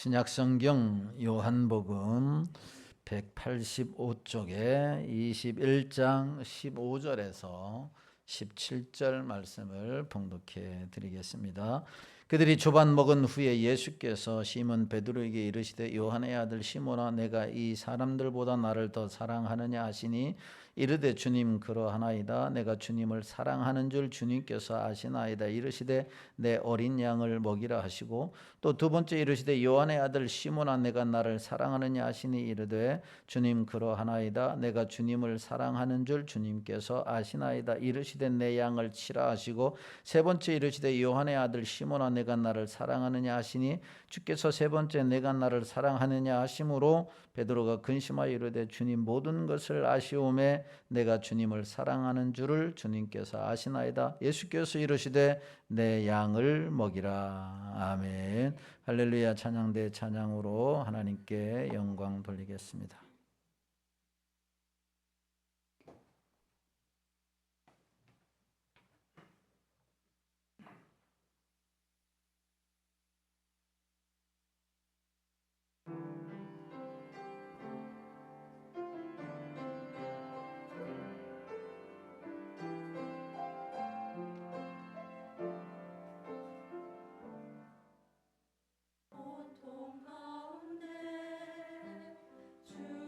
신약성경 요한복음 185쪽에 21장 15절에서 17절 말씀을 봉독해 드리겠습니다. 그들이 조반 먹은 후에 예수께서 시몬 베드로에게 이르시되 요한의 아들 시몬아 내가 이 사람들보다 나를 더 사랑하느냐 하시니 이르되 주님 그러하나이다. 내가 주님을 사랑하는 줄 주님께서 아시나이다. 이르시되 내 어린 양을 먹이라 하시고 또 두 번째 이르시되 요한의 아들 시몬아 내가 나를 사랑하느냐 하시니 이르되 주님 그러하나이다. 내가 주님을 사랑하는 줄 주님께서 아시나이다. 이르시되 내 양을 치라 하시고 세 번째 이르시되 요한의 아들 시몬아 내가 나를 사랑하느냐 하시니 주께서 세 번째 내가 나를 사랑하느냐 하심으로 베드로가 근심하여 이르되 주님 모든 것을 아시오매 내가 주님을 사랑하는 줄을 주님께서 아시나이다. 예수께서 이르시되 내 양을 먹이라. 아멘. 할렐루야. 찬양대 찬양으로 하나님께 영광 돌리겠습니다. 고통 가운데 주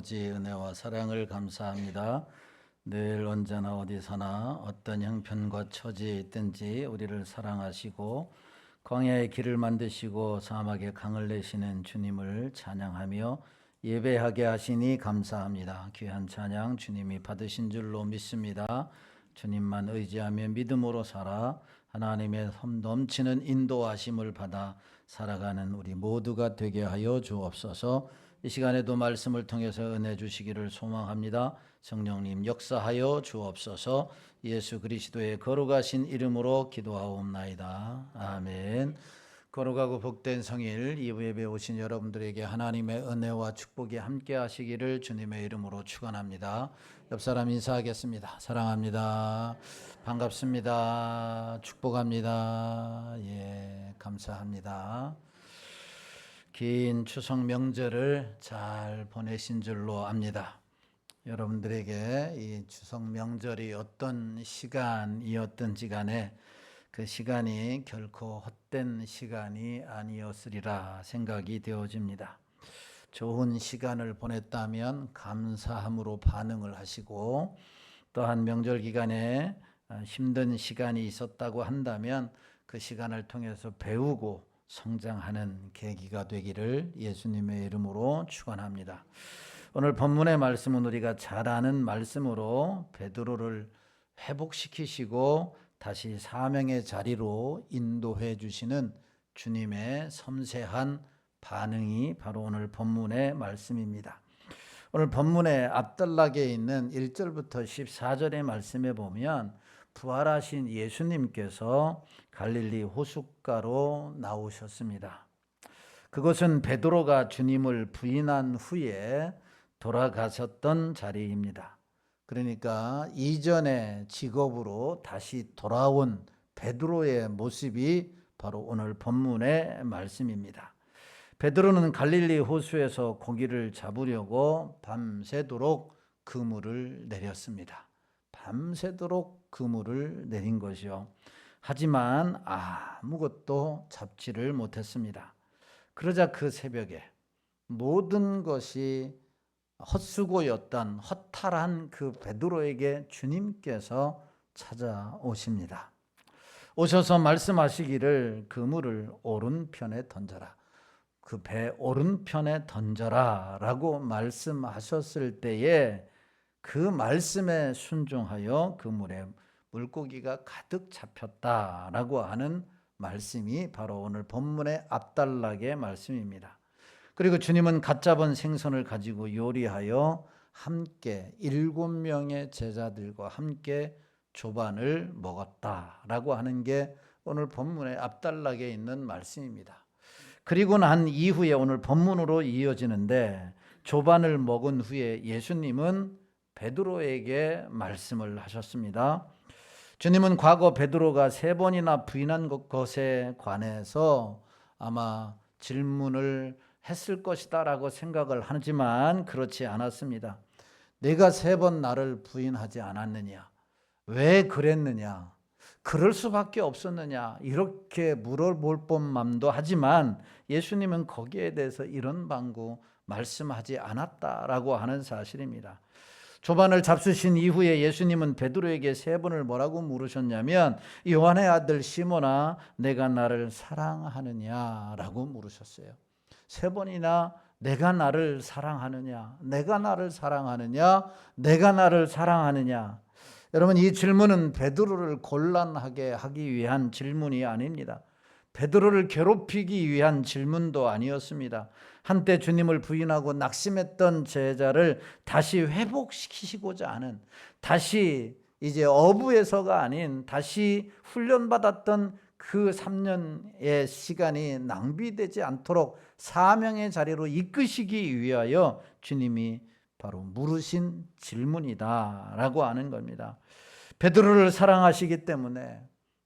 아버지 은혜와 사랑을 감사합니다. 늘 언제나 어디서나 어떤 형편과 처지에 있든지 우리를 사랑하시고 광야의 길을 만드시고 사막에 강을 내시는 주님을 찬양하며 예배하게 하시니 감사합니다. 귀한 찬양 주님이 받으신 줄로 믿습니다. 주님만 의지하며 믿음으로 살아 하나님의 넘치는 인도하심을 받아 살아가는 우리 모두가 되게 하여 주옵소서. 이 시간에도 말씀을 통해서 은혜 주시기를 소망합니다. 성령님 역사하여 주옵소서. 예수 그리스도의 거룩하신 이름으로 기도하옵나이다. 아멘. 거룩하고 복된 성일 이부 예배 오신 여러분들에게 하나님의 은혜와 축복이 함께 하시기를 주님의 이름으로 축원합니다. 옆 사람 인사하겠습니다. 사랑합니다. 반갑습니다. 축복합니다. 예, 감사합니다. 긴 추석 명절을 잘 보내신 줄로 압니다. 여러분들에게 이 추석 명절이 어떤 시간이었든지 간에 그 시간이 결코 헛된 시간이 아니었으리라 생각이 되어집니다. 좋은 시간을 보냈다면 감사함으로 반응을 하시고, 또한 명절 기간에 힘든 시간이 있었다고 한다면 그 시간을 통해서 배우고 성장하는 계기가 되기를 예수님의 이름으로 축원합니다. 오늘 본문의 말씀은 우리가 잘 아는 말씀으로 베드로를 회복시키시고 다시 사명의 자리로 인도해 주시는 주님의 섬세한 반응이 바로 오늘 본문의 말씀입니다. 오늘 본문의 앞단락에 있는 1절부터 14절의 말씀에 보면 부활하신 예수님께서 갈릴리 호숫가로 나오셨습니다. 그것은 베드로가 주님을 부인한 후에 돌아가셨던 자리입니다. 그러니까 이전의 직업으로 다시 돌아온 베드로의 모습이 바로 오늘 본문의 말씀입니다. 베드로는 갈릴리 호수에서 고기를 잡으려고 밤새도록 그물을 내렸습니다. 밤새도록 그물을 내린 것이요. 하지만 아무것도 잡지를 못했습니다. 그러자 그 새벽에 모든 것이 헛수고였던 허탈한 그 베드로에게 주님께서 찾아오십니다. 오셔서 말씀하시기를 그물을 오른편에 던져라. 그 배 오른편에 던져라 라고 말씀하셨을 때에 그 말씀에 순종하여 그물에 물고기가 가득 잡혔다라고 하는 말씀이 바로 오늘 본문의 앞단락의 말씀입니다. 그리고 주님은 갓 잡은 생선을 가지고 요리하여 함께 7명의 제자들과 함께 조반을 먹었다라고 하는 게 오늘 본문의 앞단락에 있는 말씀입니다. 그리고 난 이후에 오늘 본문으로 이어지는데 조반을 먹은 후에 예수님은 베드로에게 말씀을 하셨습니다. 주님은 과거 베드로가 3번이나 부인한 것에 관해서 아마 질문을 했을 것이다 라고 생각을 하지만 그렇지 않았습니다. 내가 3번 나를 부인하지 않았느냐? 왜 그랬느냐? 그럴 수밖에 없었느냐? 이렇게 물어볼 법만도 하지만 예수님은 거기에 대해서 이런 방구 말씀하지 않았다라고 하는 사실입니다. 조반을 잡수신 이후에 예수님은 베드로에게 3번을 뭐라고 물으셨냐면 요한의 아들 시몬아 내가 나를 사랑하느냐라고 물으셨어요. 3번이나 내가 나를 사랑하느냐, 내가 나를 사랑하느냐, 내가 나를 사랑하느냐. 여러분, 이 질문은 베드로를 곤란하게 하기 위한 질문이 아닙니다. 베드로를 괴롭히기 위한 질문도 아니었습니다. 한때 주님을 부인하고 낙심했던 제자를 다시 회복시키시고자 하는, 다시 이제 어부에서가 아닌 다시 훈련받았던 그 3년의 시간이 낭비되지 않도록 사명의 자리로 이끄시기 위하여 주님이 바로 물으신 질문이다 라고 하는 겁니다. 베드로를 사랑하시기 때문에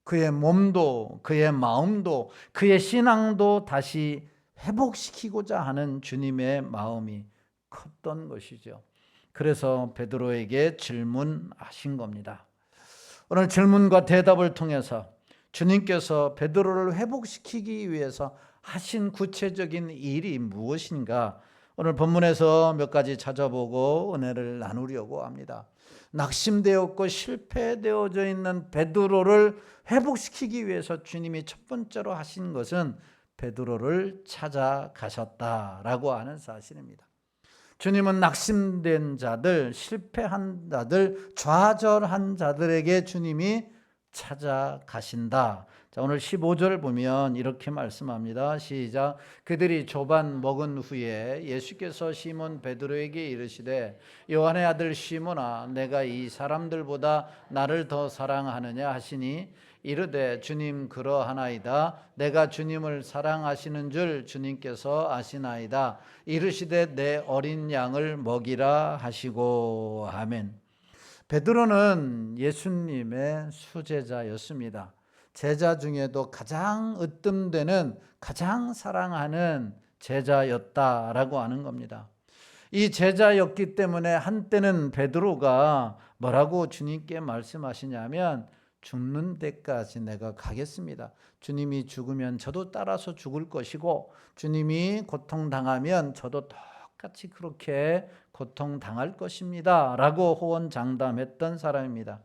그의 몸도 그의 마음도 그의 신앙도 다시 회복시키고자 하는 주님의 마음이 컸던 것이죠. 그래서 베드로에게 질문하신 겁니다. 오늘 질문과 대답을 통해서 주님께서 베드로를 회복시키기 위해서 하신 구체적인 일이 무엇인가 오늘 본문에서 몇 가지 찾아보고 은혜를 나누려고 합니다. 낙심되었고 실패되어져 있는 베드로를 회복시키기 위해서 주님이 첫 번째로 하신 것은 베드로를 찾아가셨다라고 하는 사실입니다. 주님은 낙심된 자들, 실패한 자들, 좌절한 자들에게 주님이 찾아가신다. 자, 오늘 15절 보면 이렇게 말씀합니다. 시작. 그들이 조반 먹은 후에 예수께서 시몬 베드로에게 이르시되 요한의 아들 시몬아, 내가 이 사람들보다 나를 더 사랑하느냐 하시니 이르되 주님 그러하나이다. 내가 주님을 사랑하시는 줄 주님께서 아시나이다. 이르시되 내 어린 양을 먹이라 하시고. 아멘. 베드로는 예수님의 수제자였습니다. 제자 중에도 가장 으뜸되는, 가장 사랑하는 제자였다라고 하는 겁니다. 이 제자였기 때문에 한때는 베드로가 뭐라고 주님께 말씀하시냐면 죽는 데까지 내가 가겠습니다. 주님이 죽으면 저도 따라서 죽을 것이고 주님이 고통당하면 저도 똑같이 그렇게 고통당할 것입니다 라고 호언장담했던 사람입니다.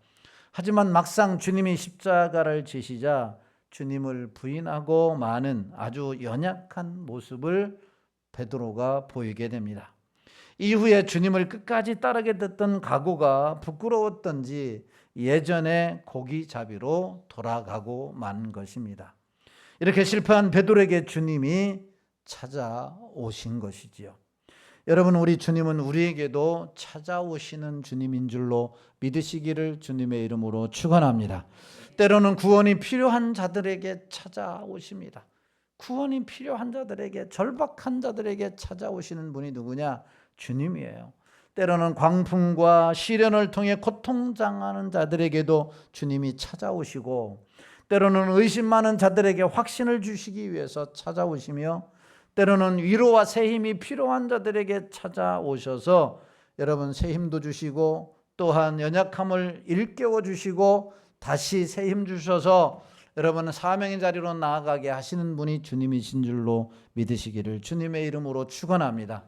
하지만 막상 주님이 십자가를 지시자 주님을 부인하고 마는 아주 연약한 모습을 베드로가 보이게 됩니다. 이후에 주님을 끝까지 따르게 됐던 각오가 부끄러웠던지 예전의 고기잡이로 돌아가고 만 것입니다. 이렇게 실패한 베드로에게 주님이 찾아오신 것이지요. 여러분, 우리 주님은 우리에게도 찾아오시는 주님인 줄로 믿으시기를 주님의 이름으로 축원합니다. 때로는 구원이 필요한 자들에게 찾아오십니다. 구원이 필요한 자들에게, 절박한 자들에게 찾아오시는 분이 누구냐? 주님이에요. 때로는 광풍과 시련을 통해 고통당하는 자들에게도 주님이 찾아오시고, 때로는 의심 많은 자들에게 확신을 주시기 위해서 찾아오시며, 때로는 위로와 새 힘이 필요한 자들에게 찾아오셔서 여러분 새 힘도 주시고 또한 연약함을 일깨워 주시고 다시 새 힘 주셔서 여러분 사명의 자리로 나아가게 하시는 분이 주님이신 줄로 믿으시기를 주님의 이름으로 축원합니다.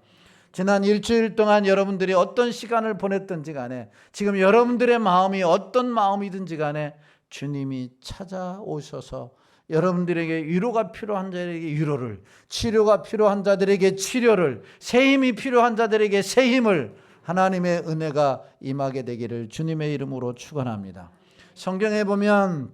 지난 일주일 동안 여러분들이 어떤 시간을 보냈든지 간에, 지금 여러분들의 마음이 어떤 마음이든지 간에 주님이 찾아오셔서 여러분들에게 위로가 필요한 자들에게 위로를, 치료가 필요한 자들에게 치료를, 새 힘이 필요한 자들에게 새 힘을, 하나님의 은혜가 임하게 되기를 주님의 이름으로 축원합니다. 성경에 보면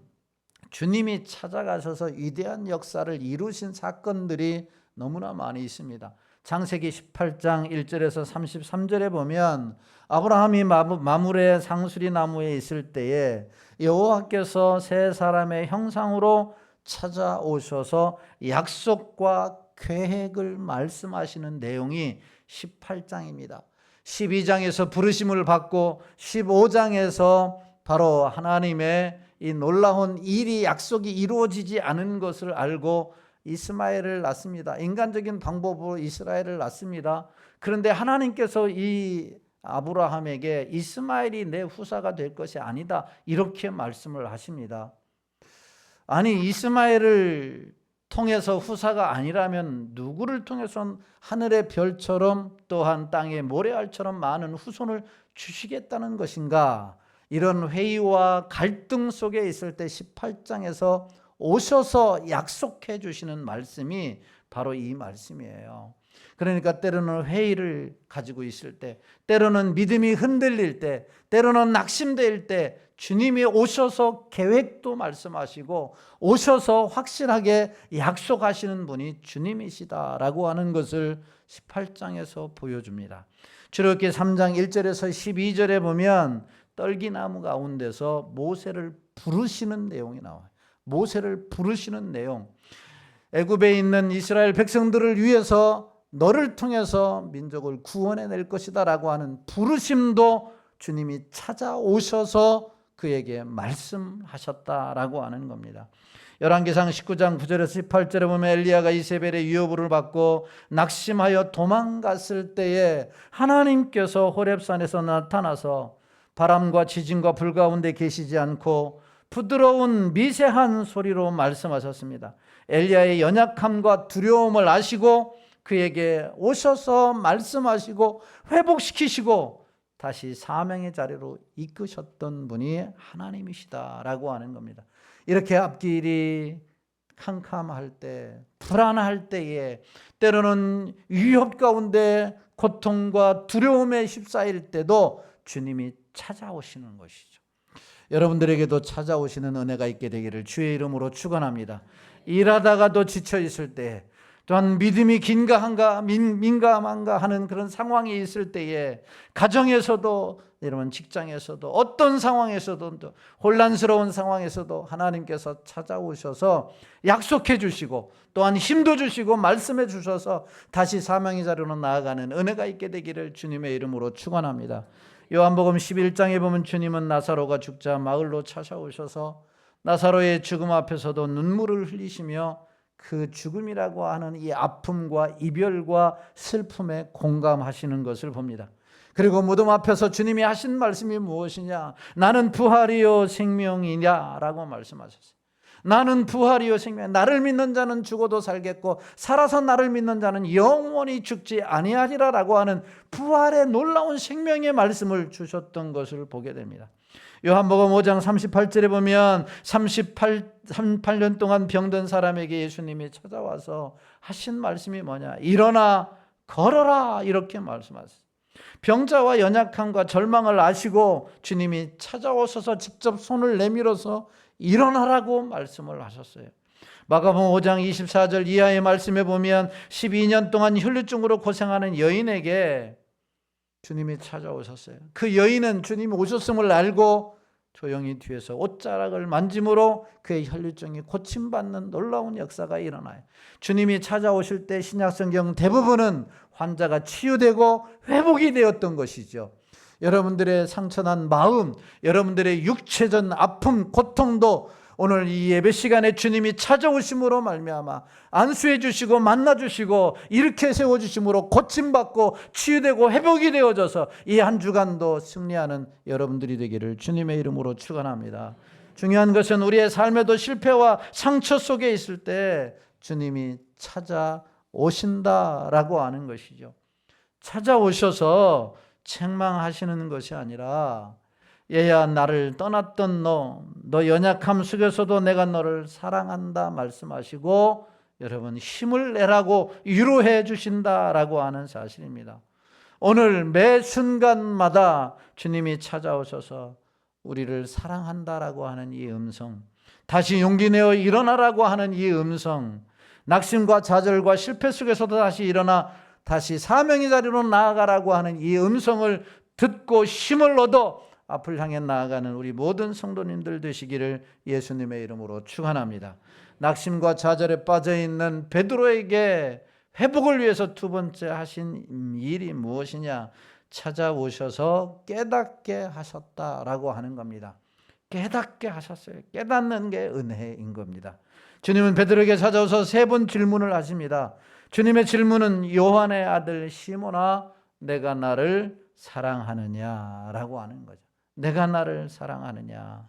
주님이 찾아가셔서 위대한 역사를 이루신 사건들이 너무나 많이 있습니다. 창세기 18장 1절에서 33절에 보면 아브라함이 마므레 상수리 나무에 있을 때에 여호와께서 세 사람의 형상으로 찾아오셔서 약속과 계획을 말씀하시는 내용이 18장입니다. 12장에서 부르심을 받고 15장에서 바로 하나님의 이 놀라운 일이, 약속이 이루어지지 않은 것을 알고 이스마엘을 낳습니다. 인간적인 방법으로 이스라엘을 낳습니다. 그런데 하나님께서 이 아브라함에게 이스마엘이 내 후사가 될 것이 아니다, 이렇게 말씀을 하십니다. 아니, 이스마엘을 통해서 후사가 아니라면 누구를 통해서 하늘의 별처럼 또한 땅의 모래알처럼 많은 후손을 주시겠다는 것인가? 이런 회의와 갈등 속에 있을 때 18장에서 오셔서 약속해 주시는 말씀이 바로 이 말씀이에요. 그러니까 때로는 회의를 가지고 있을 때, 때로는 믿음이 흔들릴 때, 때로는 낙심될 때 주님이 오셔서 계획도 말씀하시고 오셔서 확실하게 약속하시는 분이 주님이시다라고 하는 것을 18장에서 보여줍니다. 출애굽기 3장 1절에서 12절에 보면 떨기나무 가운데서 모세를 부르시는 내용이 나와요. 모세를 부르시는 내용. 애굽에 있는 이스라엘 백성들을 위해서 너를 통해서 민족을 구원해낼 것이다 라고 하는 부르심도 주님이 찾아오셔서 그에게 말씀하셨다라고 하는 겁니다. 열왕기상 19장 9절에서 18절에 보면 엘리야가 이세벨의 유효부를 받고 낙심하여 도망갔을 때에 하나님께서 호렙산에서 나타나서 바람과 지진과 불 가운데 계시지 않고 부드러운 미세한 소리로 말씀하셨습니다. 엘리야의 연약함과 두려움을 아시고 그에게 오셔서 말씀하시고 회복시키시고 다시 사명의 자리로 이끄셨던 분이 하나님이시다라고 하는 겁니다. 이렇게 앞길이 캄캄할 때, 불안할 때에, 때로는 위협 가운데 고통과 두려움에 휩싸일 때도 주님이 찾아오시는 것이죠. 여러분들에게도 찾아오시는 은혜가 있게 되기를 주의 이름으로 축원합니다. 일하다가도 지쳐 있을 때, 또한 믿음이 긴가한가 민감한가 하는 그런 상황이 있을 때에, 가정에서도 여러분 직장에서도 어떤 상황에서도 혼란스러운 상황에서도 하나님께서 찾아오셔서 약속해 주시고 또한 힘도 주시고 말씀해 주셔서 다시 사명의 자리로 나아가는 은혜가 있게 되기를 주님의 이름으로 축원합니다. 요한복음 11장에 보면 주님은 나사로가 죽자 마을로 찾아오셔서 나사로의 죽음 앞에서도 눈물을 흘리시며 그 죽음이라고 하는 이 아픔과 이별과 슬픔에 공감하시는 것을 봅니다. 그리고 무덤 앞에서 주님이 하신 말씀이 무엇이냐? 나는 부활이요 생명이냐? 라고 말씀하셨어요. 나는 부활이요 생명, 나를 믿는 자는 죽어도 살겠고 살아서 나를 믿는 자는 영원히 죽지 아니하리라 라고 하는 부활의 놀라운 생명의 말씀을 주셨던 것을 보게 됩니다. 요한복음 5장 38절에 보면 38년 동안 병든 사람에게 예수님이 찾아와서 하신 말씀이 뭐냐? 일어나 걸어라, 이렇게 말씀하셨어요. 병자와 연약함과 절망을 아시고 주님이 찾아오셔서 직접 손을 내밀어서 일어나라고 말씀을 하셨어요. 마가복음 5장 24절 이하의 말씀에 보면 12년 동안 혈루증으로 고생하는 여인에게 주님이 찾아오셨어요. 그 여인은 주님이 오셨음을 알고 조용히 뒤에서 옷자락을 만짐으로 그의 혈루증이 고침받는 놀라운 역사가 일어나요. 주님이 찾아오실 때 신약성경 대부분은 환자가 치유되고 회복이 되었던 것이죠. 여러분들의 상처난 마음, 여러분들의 육체적 아픔, 고통도 오늘 이 예배 시간에 주님이 찾아오심으로 말미암아 안수해 주시고 만나 주시고 일으켜 세워 주심으로 고침받고 치유되고 회복이 되어져서 이 한 주간도 승리하는 여러분들이 되기를 주님의 이름으로 축원합니다. 중요한 것은 우리의 삶에도 실패와 상처 속에 있을 때 주님이 찾아오신다라고 하는 것이죠. 찾아오셔서 책망하시는 것이 아니라 얘야 나를 떠났던 너 연약함 속에서도 내가 너를 사랑한다 말씀하시고 여러분 힘을 내라고 위로해 주신다라고 하는 사실입니다. 오늘 매 순간마다 주님이 찾아오셔서 우리를 사랑한다라고 하는 이 음성, 다시 용기 내어 일어나라고 하는 이 음성, 낙심과 좌절과 실패 속에서도 다시 일어나 다시 사명의 자리로 나아가라고 하는 이 음성을 듣고 힘을 얻어 앞을 향해 나아가는 우리 모든 성도님들 되시기를 예수님의 이름으로 축원합니다. 낙심과 좌절에 빠져있는 베드로에게 회복을 위해서 두 번째 하신 일이 무엇이냐? 찾아오셔서 깨닫게 하셨다라고 하는 겁니다. 깨닫게 하셨어요. 깨닫는 게 은혜인 겁니다. 주님은 베드로에게 찾아오셔서 세 번 질문을 하십니다. 주님의 질문은 요한의 아들 시몬아 내가 나를 사랑하느냐라고 하는 거죠. 내가 나를 사랑하느냐.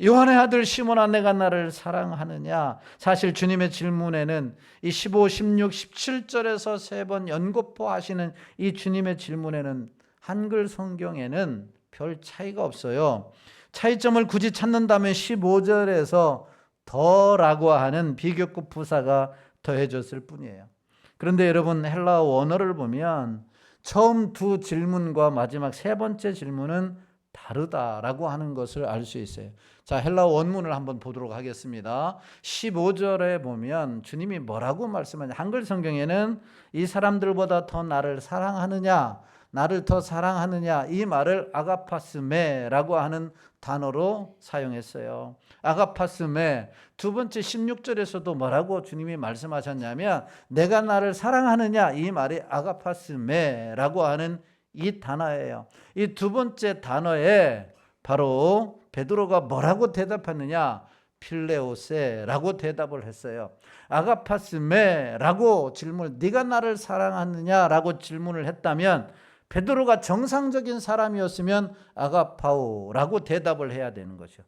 요한의 아들 시몬아 내가 나를 사랑하느냐. 사실 주님의 질문에는 이 15, 16, 17절에서 세 번 연거푸하시는 이 주님의 질문에는 한글 성경에는 별 차이가 없어요. 차이점을 굳이 찾는다면 15절에서 더라고 하는 비교급 부사가 더해졌을 뿐이에요. 그런데 여러분 헬라어 원어를 보면 처음 두 질문과 마지막 세 번째 질문은 다르다라고 하는 것을 알 수 있어요. 자, 헬라어 원문을 한번 보도록 하겠습니다. 15절에 보면 주님이 뭐라고 말씀하냐. 한글 성경에는 이 사람들보다 더 나를 사랑하느냐, 나를 더 사랑하느냐, 이 말을 아가파스메라고 하는 단어로 사용했어요. 아가파스메. 두 번째 16절에서도 뭐라고 주님이 말씀하셨냐면 내가 나를 사랑하느냐, 이 말이 아가파스메라고 하는 이 단어예요. 이 두 번째 단어에 바로 베드로가 뭐라고 대답했느냐? 필레오세라고 대답을 했어요. 아가파스메라고 질문, 네가 나를 사랑하느냐라고 질문을 했다면 베드로가 정상적인 사람이었으면 아가파오라고 대답을 해야 되는 거죠.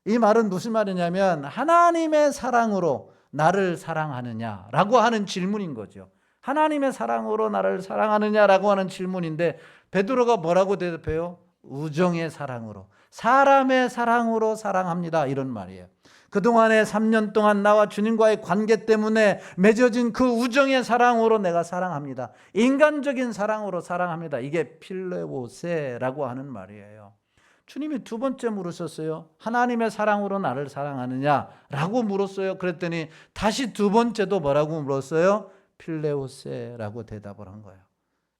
이 말은 무슨 말이냐면 하나님의 사랑으로 나를 사랑하느냐라고 하는 질문인 거죠. 하나님의 사랑으로 나를 사랑하느냐라고 하는 질문인데 베드로가 뭐라고 대답해요? 우정의 사랑으로, 사람의 사랑으로 사랑합니다, 이런 말이에요. 그동안에 3년 동안 나와 주님과의 관계 때문에 맺어진 그 우정의 사랑으로 내가 사랑합니다. 인간적인 사랑으로 사랑합니다. 이게 필레오세라고 하는 말이에요. 주님이 두 번째 물으셨어요. 하나님의 사랑으로 나를 사랑하느냐라고 물었어요. 그랬더니 다시 두 번째도 뭐라고 물었어요? 필레오세라고 대답을 한 거예요.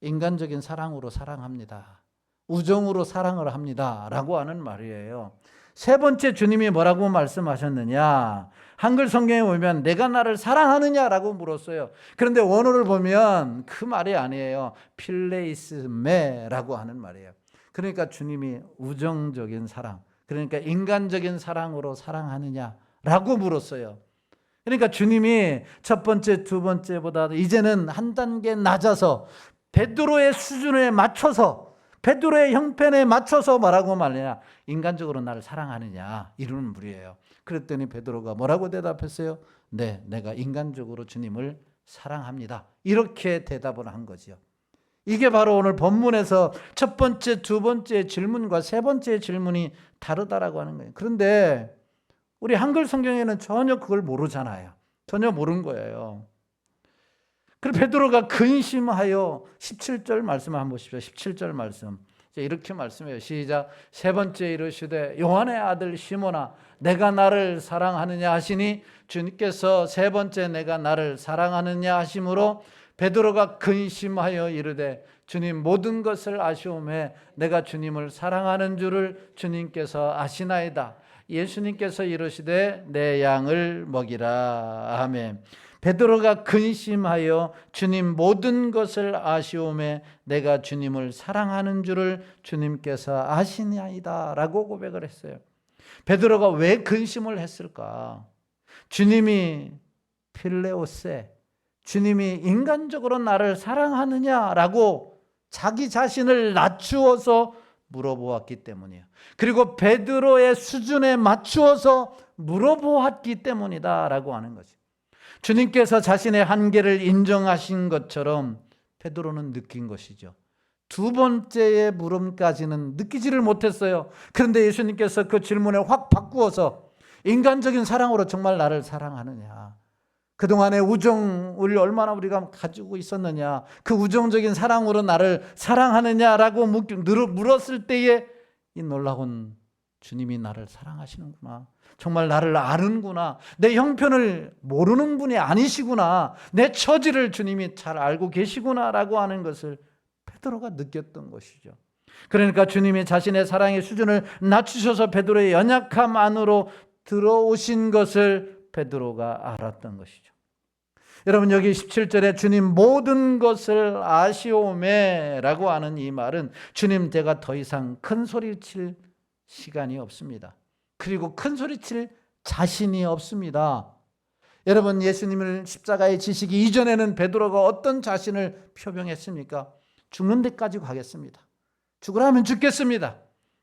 인간적인 사랑으로 사랑합니다. 우정으로 사랑을 합니다 라고 하는 말이에요. 세 번째 주님이 뭐라고 말씀하셨느냐, 한글 성경에 보면 내가 나를 사랑하느냐라고 물었어요. 그런데 원어를 보면 그 말이 아니에요. 필레이스메라고 하는 말이에요. 그러니까 주님이 우정적인 사랑, 그러니까 인간적인 사랑으로 사랑하느냐라고 물었어요. 그러니까 주님이 첫 번째, 두 번째보다 이제는 한 단계 낮아서 베드로의 수준에 맞춰서, 베드로의 형편에 맞춰서 뭐라고 말하냐, 인간적으로 나를 사랑하느냐, 이런 물이에요. 그랬더니 베드로가 뭐라고 대답했어요? 네, 내가 인간적으로 주님을 사랑합니다, 이렇게 대답을 한 거죠. 이게 바로 오늘 본문에서 첫 번째, 두 번째 질문과 세 번째 질문이 다르다라고 하는 거예요. 그런데 우리 한글 성경에는 전혀 그걸 모르잖아요. 전혀 모르는 거예요. 그리고 베드로가 근심하여 17절 말씀 한번 보십시오. 17절 말씀. 이렇게 말씀해요. 시작. 세 번째 이르시되 요한의 아들 시몬아 내가 나를 사랑하느냐 하시니, 주님께서 세 번째 내가 나를 사랑하느냐 하심으로 베드로가 근심하여 이르되 주님 모든 것을 아시오매 내가 주님을 사랑하는 줄을 주님께서 아시나이다. 예수님께서 이르시되 내 양을 먹이라. 아멘. 베드로가 근심하여 주님 모든 것을 아시오매 내가 주님을 사랑하는 줄을 주님께서 아시나이다 라고 고백을 했어요. 베드로가 왜 근심을 했을까? 주님이 필레오세, 주님이 인간적으로 나를 사랑하느냐라고 자기 자신을 낮추어서 물어보았기 때문이에요. 그리고 베드로의 수준에 맞추어서 물어보았기 때문이다라고 하는 거죠. 주님께서 자신의 한계를 인정하신 것처럼 베드로는 느낀 것이죠. 두 번째의 물음까지는 느끼지를 못했어요. 그런데 예수님께서 그 질문을 확 바꾸어서 인간적인 사랑으로 정말 나를 사랑하느냐, 그동안의 우정을 얼마나 우리가 가지고 있었느냐, 그 우정적인 사랑으로 나를 사랑하느냐라고 물었을 때에 이 놀라운 주님이 나를 사랑하시는구나, 정말 나를 아는구나, 내 형편을 모르는 분이 아니시구나, 내 처지를 주님이 잘 알고 계시구나라고 하는 것을 베드로가 느꼈던 것이죠. 그러니까 주님이 자신의 사랑의 수준을 낮추셔서 베드로의 연약함 안으로 들어오신 것을 베드로가 알았던 것이죠. 여러분, 여기 17절에 주님 모든 것을 아시오매 라고 하는 이 말은 주님 제가 더 이상 큰 소리 칠 시간이 없습니다. 그리고 큰 소리 칠 자신이 없습니다. 여러분, 예수님을 십자가에 지시기 이전에는 베드로가 어떤 자신을 표명했습니까? 죽는 데까지 가겠습니다. 죽으라면 죽겠습니다.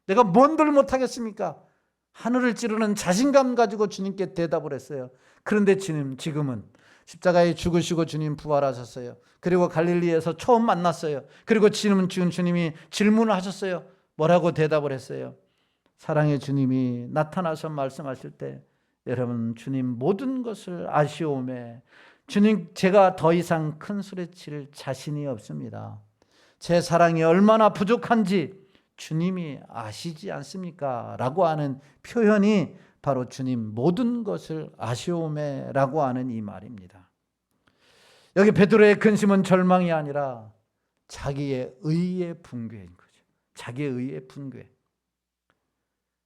내가 뭔들 못하겠습니까? 하늘을 찌르는 자신감 가지고 주님께 대답을 했어요. 그런데 주님 지금은 십자가에 죽으시고 주님 부활하셨어요. 그리고 갈릴리에서 처음 만났어요. 그리고 지금 주님이 질문을 하셨어요. 뭐라고 대답을 했어요? 사랑의 주님이 나타나서 말씀하실 때 여러분, 주님 모든 것을 아시오매, 주님 제가 더 이상 큰 소리 칠 자신이 없습니다. 제 사랑이 얼마나 부족한지 주님이 아시지 않습니까? 라고 하는 표현이 바로 주님 모든 것을 아시오매 라고 하는 이 말입니다. 여기 베드로의 근심은 절망이 아니라 자기의 의의 붕괴인 거죠. 자기의 의의 붕괴.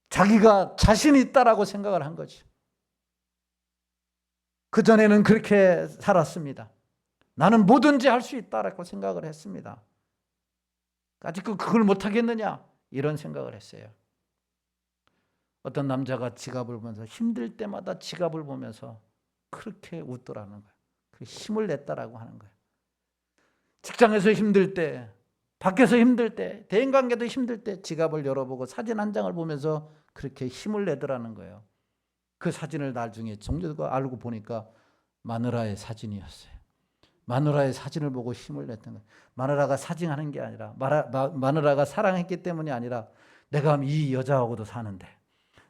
자기가 자신이 있다라고 생각을 한 거죠. 그전에는 그렇게 살았습니다. 나는 뭐든지 할 수 있다라고 생각을 했습니다. 아직 그걸 못하겠느냐, 이런 생각을 했어요. 어떤 남자가 지갑을 보면서 힘들 때마다 지갑을 보면서 그렇게 웃더라는 거예요. 힘을 냈다라고 하는 거예요. 직장에서 힘들 때, 밖에서 힘들 때, 대인관계도 힘들 때 지갑을 열어보고 사진 한 장을 보면서 그렇게 힘을 내더라는 거예요. 그 사진을 나중에 정주가 알고 보니까 마누라의 사진이었어요. 마누라의 사진을 보고 힘을 냈던 거예요. 마누라가 사징하는 게 아니라 마누라가 사랑했기 때문이 아니라 내가 이 여자하고도 사는데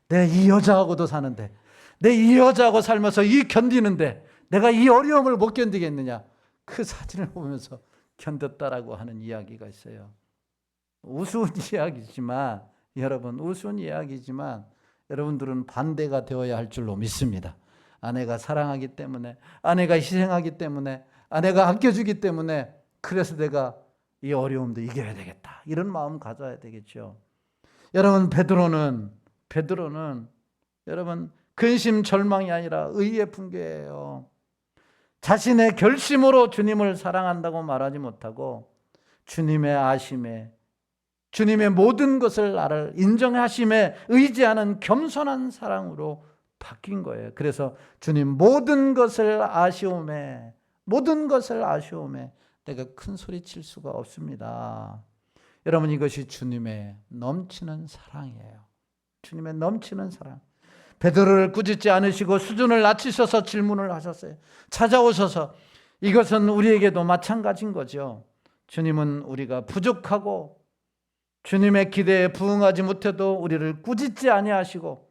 내 이 여자하고도 사는데 내 이 여자하고 살면서 이 견디는데 내가 이 어려움을 못 견디겠느냐, 그 사진을 보면서 견뎠다라고 하는 이야기가 있어요. 우스운 이야기지만 우스운 이야기지만 여러분들은 반대가 되어야 할 줄로 믿습니다. 아내가 사랑하기 때문에, 아내가 희생하기 때문에, 아내가 아껴주기 때문에, 그래서 내가 이 어려움도 이겨야 되겠다, 이런 마음 가져야 되겠죠. 여러분, 베드로는 여러분 근심 절망이 아니라 의의 분개예요. 자신의 결심으로 주님을 사랑한다고 말하지 못하고 주님의 아심에, 주님의 모든 것을 나를 인정하심에 의지하는 겸손한 사랑으로 바뀐 거예요. 그래서 주님 모든 것을 아쉬움에 내가 큰 소리 칠 수가 없습니다. 여러분, 이것이 주님의 넘치는 사랑이에요. 주님의 넘치는 사랑. 베드로를 꾸짖지 않으시고 수준을 낮추셔서 질문을 하셨어요. 찾아오셔서. 이것은 우리에게도 마찬가지인 거죠. 주님은 우리가 부족하고 주님의 기대에 부응하지 못해도 우리를 꾸짖지 아니하시고,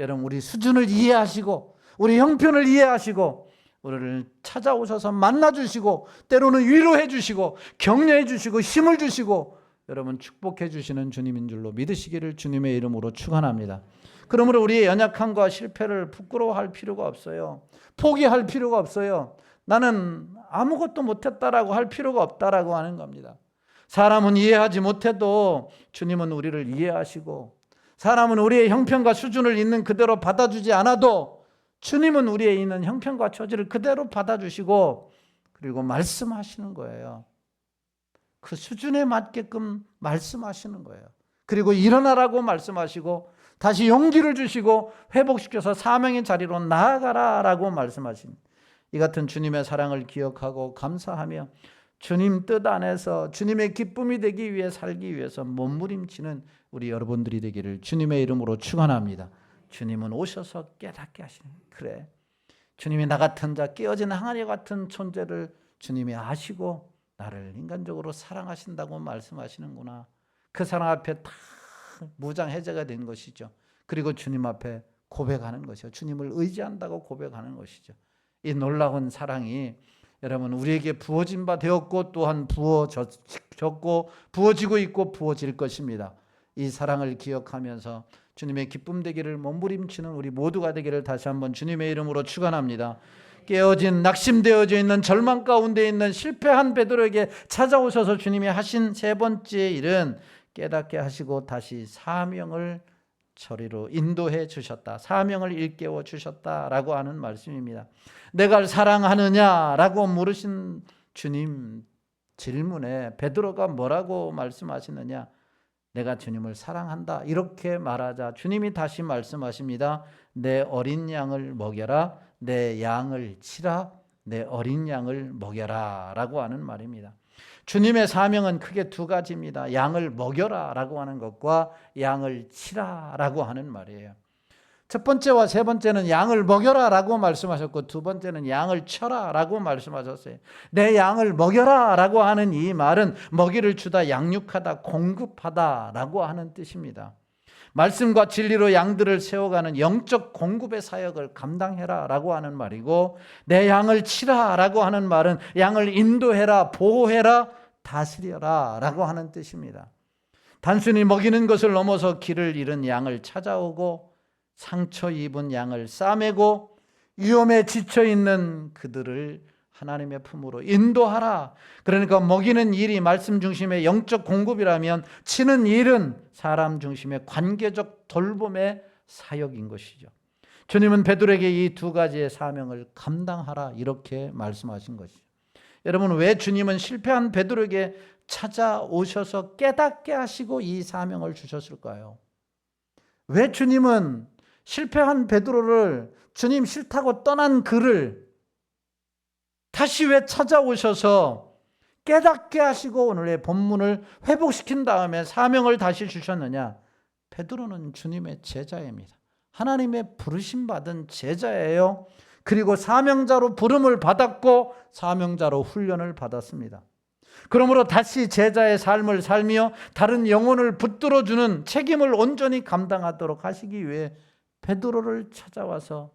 여러분 우리 수준을 이해하시고 우리 형편을 이해하시고 우리를 찾아오셔서 만나주시고 때로는 위로해 주시고 격려해 주시고 힘을 주시고 여러분 축복해 주시는 주님인 줄로 믿으시기를 주님의 이름으로 축원합니다. 그러므로 우리의 연약함과 실패를 부끄러워할 필요가 없어요. 포기할 필요가 없어요. 나는 아무것도 못했다라고 할 필요가 없다라고 하는 겁니다. 사람은 이해하지 못해도 주님은 우리를 이해하시고, 사람은 우리의 형편과 수준을 있는 그대로 받아주지 않아도 주님은 우리의 있는 형편과 처지를 그대로 받아주시고 그리고 말씀하시는 거예요. 그 수준에 맞게끔 말씀하시는 거예요. 그리고 일어나라고 말씀하시고 다시 용기를 주시고 회복시켜서 사명의 자리로 나아가라라고 말씀하신, 이 같은 주님의 사랑을 기억하고 감사하며 주님 뜻 안에서 주님의 기쁨이 되기 위해 살기 위해서 몸부림치는 우리 여러분들이 되기를 주님의 이름으로 축원합니다. 주님은 오셔서 깨닫게 하시는, 그래, 주님이 나 같은 자, 깨어진 항아리 같은 존재를 주님이 아시고 나를 인간적으로 사랑하신다고 말씀하시는구나. 그 사랑 앞에 다 무장해제가 된 것이죠. 그리고 주님 앞에 고백하는 것이죠. 주님을 의지한다고 고백하는 것이죠. 이 놀라운 사랑이 여러분 우리에게 부어진 바 되었고 또한 부어졌고 부어지고 있고 부어질 것입니다. 이 사랑을 기억하면서 주님의 기쁨 되기를 몸부림치는 우리 모두가 되기를 다시 한번 주님의 이름으로 축원합니다. 깨어진, 낙심되어져 있는, 절망 가운데 있는 실패한 베드로에게 찾아오셔서 주님이 하신 세 번째 일은 깨닫게 하시고 다시 사명을 저리로 인도해 주셨다. 사명을 일깨워 주셨다라고 하는 말씀입니다. 내가 사랑하느냐라고 물으신 주님 질문에 베드로가 뭐라고 말씀하시느냐? 내가 주님을 사랑한다, 이렇게 말하자 주님이 다시 말씀하십니다. 내 어린 양을 먹여라, 내 양을 치라, 내 어린 양을 먹여라 라고 하는 말입니다. 주님의 사명은 크게 두 가지입니다. 양을 먹여라 라고 하는 것과 양을 치라 라고 하는 말이에요. 첫 번째와 세 번째는 양을 먹여라 라고 말씀하셨고, 두 번째는 양을 쳐라 라고 말씀하셨어요. 내 양을 먹여라 라고 하는 이 말은 먹이를 주다, 양육하다, 공급하다 라고 하는 뜻입니다. 말씀과 진리로 양들을 세워가는 영적 공급의 사역을 감당해라 라고 하는 말이고, 내 양을 치라 라고 하는 말은 양을 인도해라, 보호해라, 다스려라 라고 하는 뜻입니다. 단순히 먹이는 것을 넘어서 길을 잃은 양을 찾아오고 상처 입은 양을 싸매고 위험에 지쳐있는 그들을 하나님의 품으로 인도하라. 그러니까 먹이는 일이 말씀 중심의 영적 공급이라면 치는 일은 사람 중심의 관계적 돌봄의 사역인 것이죠. 주님은 베드로에게 이 두 가지의 사명을 감당하라 이렇게 말씀하신 것이죠. 여러분, 왜 주님은 실패한 베드로에게 찾아오셔서 깨닫게 하시고 이 사명을 주셨을까요? 왜 주님은 실패한 베드로를, 주님 싫다고 떠난 그를 다시 왜 찾아오셔서 깨닫게 하시고 오늘의 본문을 회복시킨 다음에 사명을 다시 주셨느냐? 베드로는 주님의 제자입니다. 하나님의 부르심 받은 제자예요. 그리고 사명자로 부름을 받았고 사명자로 훈련을 받았습니다. 그러므로 다시 제자의 삶을 살며 다른 영혼을 붙들어주는 책임을 온전히 감당하도록 하시기 위해 베드로를 찾아와서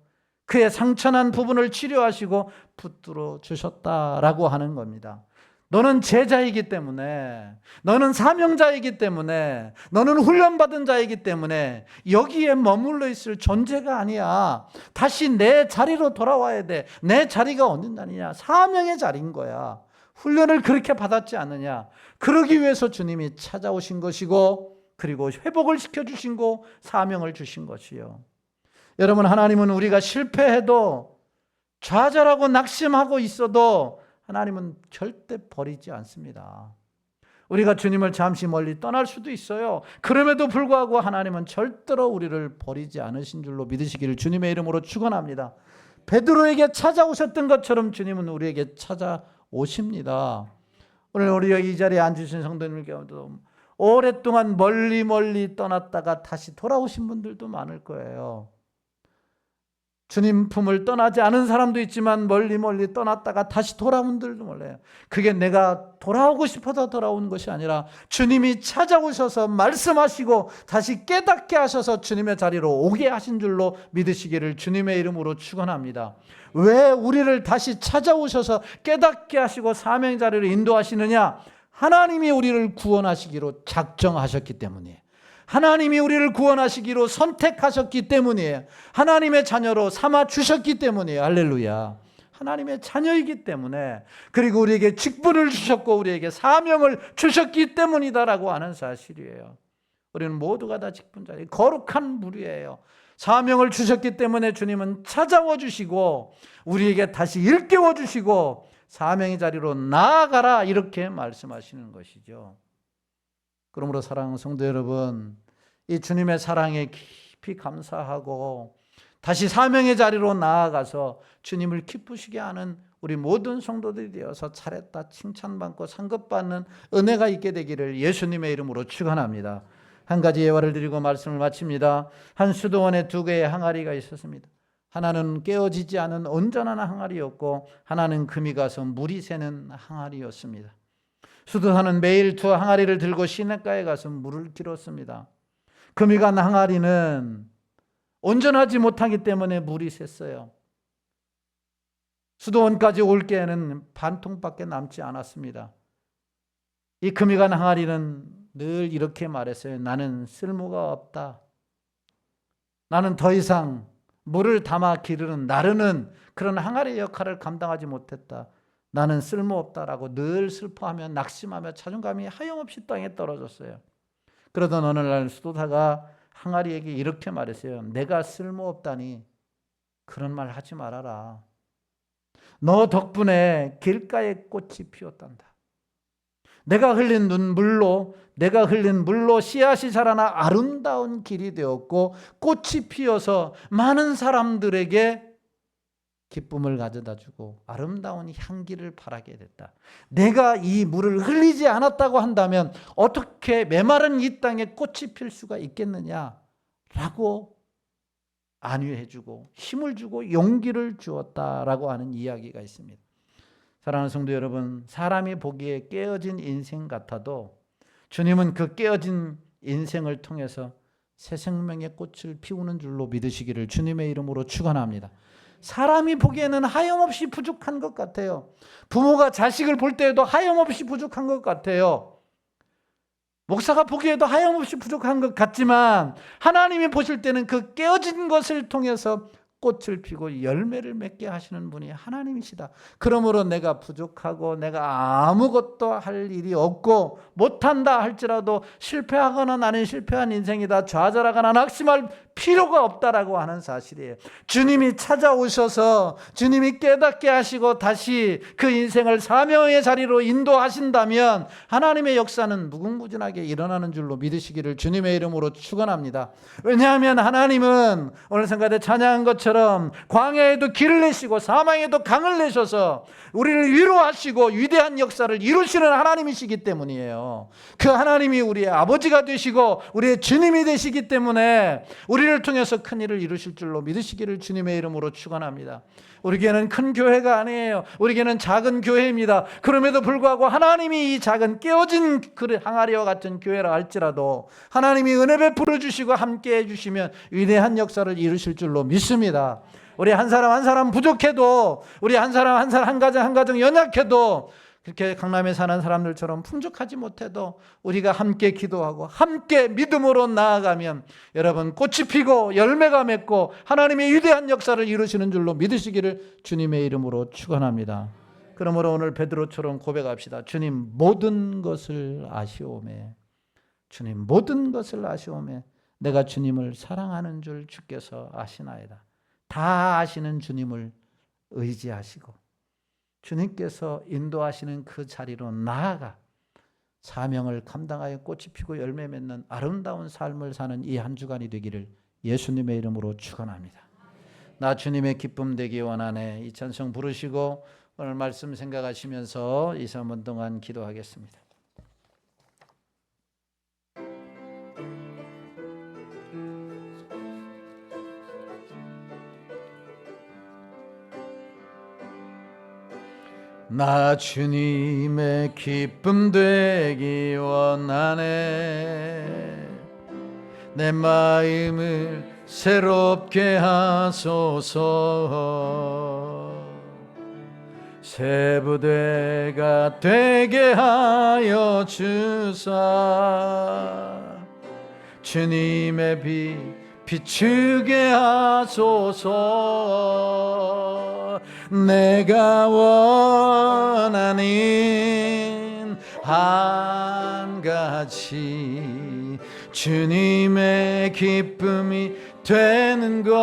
그의 상처난 부분을 치료하시고 붙들어 주셨다라고 하는 겁니다. 너는 제자이기 때문에, 너는 사명자이기 때문에, 너는 훈련받은 자이기 때문에 여기에 머물러 있을 존재가 아니야. 다시 내 자리로 돌아와야 돼. 내 자리가 어느 자리냐? 사명의 자리인 거야. 훈련을 그렇게 받았지 않느냐? 그러기 위해서 주님이 찾아오신 것이고, 그리고 회복을 시켜주신 거, 사명을 주신 것이요. 여러분, 하나님은 우리가 실패해도, 좌절하고 낙심하고 있어도 하나님은 절대 버리지 않습니다. 우리가 주님을 잠시 멀리 떠날 수도 있어요. 그럼에도 불구하고 하나님은 절대로 우리를 버리지 않으신 줄로 믿으시기를 주님의 이름으로 축원합니다. 베드로에게 찾아오셨던 것처럼 주님은 우리에게 찾아오십니다. 오늘 우리가 이 자리에 앉으신 성도님께도 오랫동안 멀리 떠났다가 다시 돌아오신 분들도 많을 거예요. 주님 품을 떠나지 않은 사람도 있지만 멀리 떠났다가 다시 돌아온 분들도 몰라요. 그게 내가 돌아오고 싶어서 돌아온 것이 아니라 주님이 찾아오셔서 말씀하시고 다시 깨닫게 하셔서 주님의 자리로 오게 하신 줄로 믿으시기를 주님의 이름으로 축원합니다. 왜 우리를 다시 찾아오셔서 깨닫게 하시고 사명 자리로 인도하시느냐? 하나님이 우리를 구원하시기로 작정하셨기 때문이에요. 하나님이 우리를 구원하시기로 선택하셨기 때문이에요. 하나님의 자녀로 삼아 주셨기 때문이에요. 할렐루야. 하나님의 자녀이기 때문에, 그리고 우리에게 직분을 주셨고 우리에게 사명을 주셨기 때문이다라고 하는 사실이에요. 우리는 모두가 다 직분자예요. 거룩한 무리예요. 사명을 주셨기 때문에 주님은 찾아와 주시고 우리에게 다시 일깨워 주시고 사명의 자리로 나아가라 이렇게 말씀하시는 것이죠. 그러므로 사랑하는 성도 여러분, 이 주님의 사랑에 깊이 감사하고 다시 사명의 자리로 나아가서 주님을 기쁘시게 하는 우리 모든 성도들이 되어서 차례다 칭찬받고 상급받는 은혜가 있게 되기를 예수님의 이름으로 축원합니다. 한 가지 예화를 드리고 말씀을 마칩니다. 한 수도원에 두 개의 항아리가 있었습니다. 하나는 깨어지지 않은 온전한 항아리였고 하나는 금이 가서 물이 새는 항아리였습니다. 수도사는 매일 두 항아리를 들고 시냇가에 가서 물을 길었습니다. 금이 간 항아리는 온전하지 못하기 때문에 물이 샜어요. 수도원까지 올 게에는 반 통밖에 남지 않았습니다. 이 금이 간 항아리는 늘 이렇게 말했어요. 나는 쓸모가 없다. 나는 더 이상 물을 담아 기르는 나르는 그런 항아리 역할을 감당하지 못했다. 나는 쓸모없다라고 늘 슬퍼하며 낙심하며 자존감이 하염없이 땅에 떨어졌어요. 그러던 어느 날 수도사가 항아리에게 이렇게 말했어요. 내가 쓸모없다니 그런 말 하지 말아라. 너 덕분에 길가에 꽃이 피었단다. 내가 흘린 물로 씨앗이 자라나 아름다운 길이 되었고 꽃이 피어서 많은 사람들에게 기쁨을 가져다 주고 아름다운 향기를 바라게 됐다. 내가 이 물을 흘리지 않았다고 한다면 어떻게 메마른 이 땅에 꽃이 필 수가 있겠느냐라고 안위해 주고 힘을 주고 용기를 주었다라고 하는 이야기가 있습니다. 사랑하는 성도 여러분, 사람이 보기에 깨어진 인생 같아도 주님은 그 깨어진 인생을 통해서 새 생명의 꽃을 피우는 줄로 믿으시기를 주님의 이름으로 축원합니다. 사람이 보기에는 하염없이 부족한 것 같아요. 부모가 자식을 볼 때에도 하염없이 부족한 것 같아요. 목사가 보기에도 하염없이 부족한 것 같지만 하나님이 보실 때는 그 깨어진 것을 통해서 꽃을 피고 열매를 맺게 하시는 분이 하나님이시다. 그러므로 내가 부족하고 내가 아무것도 할 일이 없고 못한다 할지라도 실패하거나 나는 실패한 인생이다 좌절하거나 낙심할 필요가 없다라고 하는 사실이에요. 주님이 찾아오셔서 주님이 깨닫게 하시고 다시 그 인생을 사명의 자리로 인도하신다면 하나님의 역사는 무궁무진하게 일어나는 줄로 믿으시기를 주님의 이름으로 축원합니다. 왜냐하면 하나님은 오늘 성가대 찬양한 것처럼 광야에도 길을 내시고 사망에도 강을 내셔서 우리를 위로하시고 위대한 역사를 이루시는 하나님이시기 때문이에요. 그 하나님이 우리의 아버지가 되시고 우리의 주님이 되시기 때문에 우리 우리를 통해서 큰 일을 이루실 줄로 믿으시기를 주님의 이름으로 축원합니다. 우리 교회는 큰 교회가 아니에요. 우리 교회는 작은 교회입니다. 그럼에도 불구하고 하나님이 이 작은 깨어진 항아리와 같은 교회라 할지라도 하나님이 은혜 베풀어 주시고 함께 해주시면 위대한 역사를 이루실 줄로 믿습니다. 우리 한 사람 한 사람 부족해도, 우리 한 사람 한 사람 한 가정 연약해도, 그렇게 강남에 사는 사람들처럼 풍족하지 못해도 우리가 함께 기도하고 함께 믿음으로 나아가면 여러분 꽃이 피고 열매가 맺고 하나님의 위대한 역사를 이루시는 줄로 믿으시기를 주님의 이름으로 축원합니다. 그러므로 오늘 베드로처럼 고백합시다. 주님 모든 것을 아시오매, 주님 모든 것을 아시오매 내가 주님을 사랑하는 줄 주께서 아시나이다. 다 아시는 주님을 의지하시고 주님께서 인도하시는 그 자리로 나아가 사명을 감당하여 꽃이 피고 열매 맺는 아름다운 삶을 사는 이 한 주간이 되기를 예수님의 이름으로 축원합니다. 나 주님의 기쁨 되기 원하네. 이 찬송 부르시고 오늘 말씀 생각하시면서 2, 3분 동안 기도하겠습니다. 나 주님의 기쁨 되기 원하네. 내 마음을 새롭게 하소서. 새 부대가 되게 하여 주사. 주님의 빛 비추게 하소서. 내가 원하는 한 가지 주님의 기쁨이 되는 것.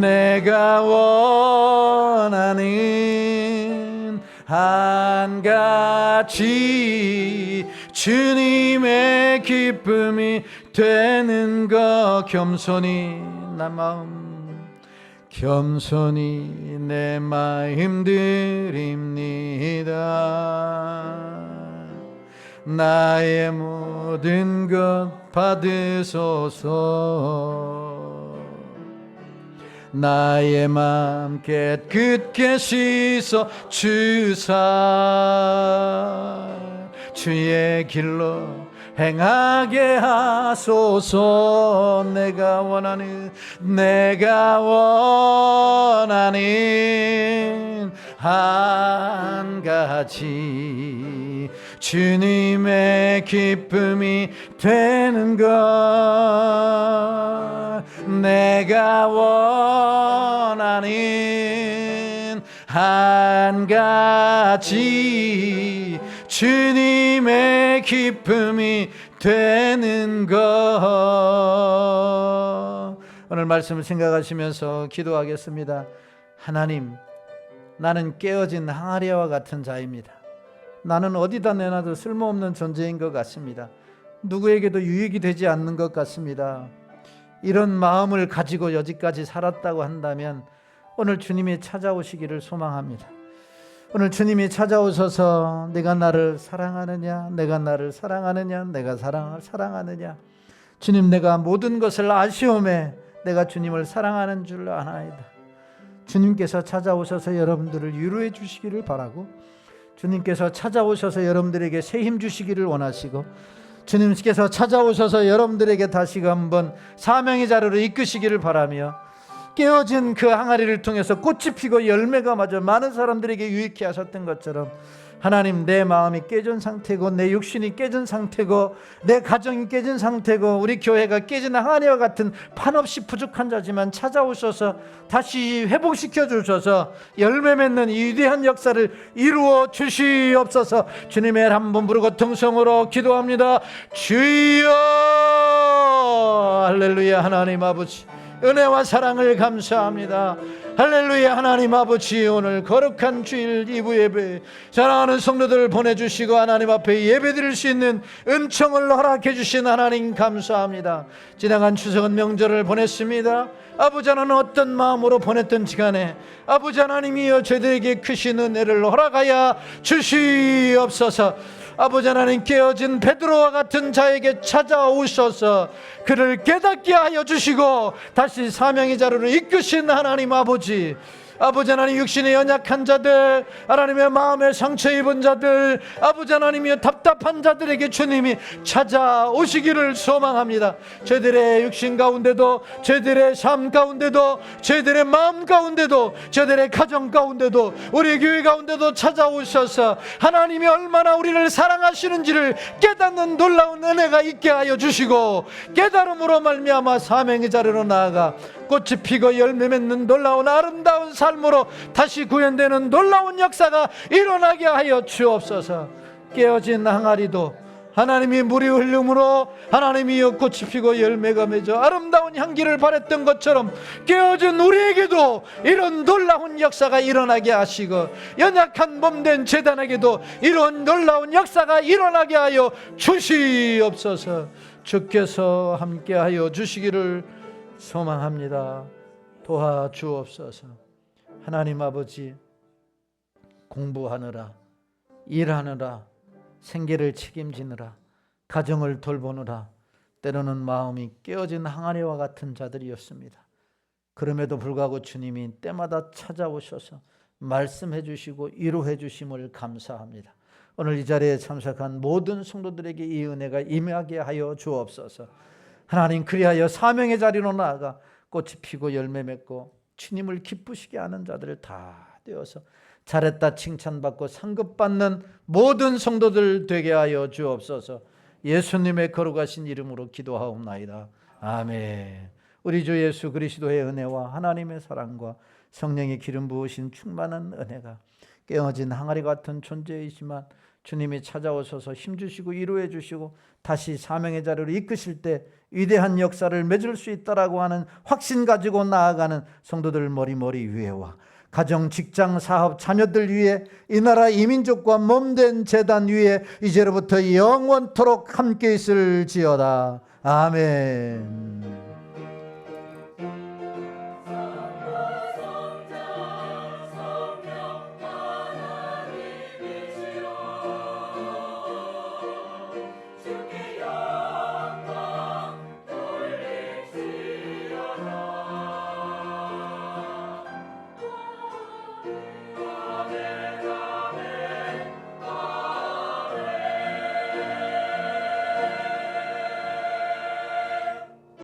내가 원하는 한 가지 주님의 기쁨이 되는 것. 겸손히 나 마음 겸손히 내 마음 드립니다. 나의 모든 것 받으소서. 나의 맘 깨끗게 씻어 주사. 주의 길로 행하게 하소서. 내가 원하는 한 가지 주님의 기쁨이 되는 것. 내가 원하는 한 가지 주님의 기쁨이 되는 것. 오늘 말씀을 생각하시면서 기도하겠습니다. 하나님, 나는 깨어진 항아리와 같은 자입니다. 나는 어디다 내놔도 쓸모없는 존재인 것 같습니다. 누구에게도 유익이 되지 않는 것 같습니다. 이런 마음을 가지고 여지까지 살았다고 한다면 오늘 주님이 찾아오시기를 소망합니다. 오늘 주님이 찾아오셔서 내가 나를 사랑하느냐, 내가 나를 사랑하느냐, 내가 사랑하느냐. 주님, 내가 모든 것을 아시오매 내가 주님을 사랑하는 줄 아나이다. 주님께서 찾아오셔서 여러분들을 위로해 주시기를 바라고, 주님께서 찾아오셔서 여러분들에게 새 힘 주시기를 원하시고, 주님께서 찾아오셔서 여러분들에게 다시 한번 사명의 자리로 이끄시기를 바라며, 깨어진 그 항아리를 통해서 꽃이 피고 열매가 맺어 많은 사람들에게 유익해 하셨던 것처럼 하나님, 내 마음이 깨진 상태고 내 육신이 깨진 상태고 내 가정이 깨진 상태고 우리 교회가 깨진 항아리와 같은 판없이 부족한 자지만 찾아오셔서 다시 회복시켜 주셔서 열매 맺는 이 위대한 역사를 이루어 주시옵소서. 주님의 한번 부르고 통성으로 기도합니다. 주여. 할렐루야. 하나님 아버지, 은혜와 사랑을 감사합니다. 할렐루야. 하나님 아버지, 오늘 거룩한 주일 2부 예배 사랑하는 성도들을 보내주시고 하나님 앞에 예배드릴 수 있는 은총을 허락해 주신 하나님 감사합니다. 지나간 추석은 명절을 보냈습니다. 아버지 하나님, 어떤 마음으로 보냈던지 간에 아버지 하나님이여 저희들에게 크신 은혜를 허락하여 주시옵소서. 아버지 하나님, 깨어진 베드로와 같은 자에게 찾아오셔서 그를 깨닫게 하여 주시고 다시 사명의 자리로 이끄신 하나님 아버지, 아버지 하나님, 육신의 연약한 자들, 하나님의 마음에 상처 입은 자들, 아버지 하나님의 답답한 자들에게 주님이 찾아오시기를 소망합니다. 저들의 육신 가운데도, 저들의 삶 가운데도, 저들의 마음 가운데도, 저들의 가정 가운데도, 우리 교회 가운데도 찾아오셔서 하나님이 얼마나 우리를 사랑하시는지를 깨닫는 놀라운 은혜가 있게 하여 주시고, 깨달음으로 말미암아 사명의 자리로 나아가 꽃이 피고 열매 맺는 놀라운 아름다운 삶으로 다시 구현되는 놀라운 역사가 일어나게 하여 주옵소서. 깨어진 항아리도 하나님이 물이 흘림으로 하나님이 꽃이 피고 열매가 맺어 아름다운 향기를 발했던 것처럼 깨어진 우리에게도 이런 놀라운 역사가 일어나게 하시고, 연약한 몸된 제단에게도 이런 놀라운 역사가 일어나게 하여 주시옵소서. 주께서 함께하여 주시기를 소망합니다. 도와주옵소서. 하나님 아버지, 공부하느라, 일하느라, 생계를 책임지느라, 가정을 돌보느라 때로는 마음이 깨어진 항아리와 같은 자들이었습니다. 그럼에도 불구하고 주님이 때마다 찾아오셔서 말씀해 주시고 위로해 주심을 감사합니다. 오늘 이 자리에 참석한 모든 성도들에게 이 은혜가 임하게 하여 주옵소서. 하나님, 그리하여 사명의 자리로 나아가 꽃이 피고 열매 맺고 주님을 기쁘시게 하는 자들을 다 되어서 잘했다 칭찬받고 상급받는 모든 성도들 되게 하여 주옵소서. 예수님의 거룩하신 이름으로 기도하옵나이다. 아멘. 우리 주 예수 그리스도의 은혜와 하나님의 사랑과 성령의 기름 부으신 충만한 은혜가 깨어진 항아리 같은 존재이지만 주님이 찾아오셔서 힘주시고 위로해 주시고 다시 사명의 자리로 이끄실 때 위대한 역사를 맺을 수 있다라고 하는 확신 가지고 나아가는 성도들 머리머리 위에와 가정, 직장, 사업, 자녀들 위에, 이 나라 이민족과 몸된 재단 위에 이제로부터 영원토록 함께 있을지어다. 아멘.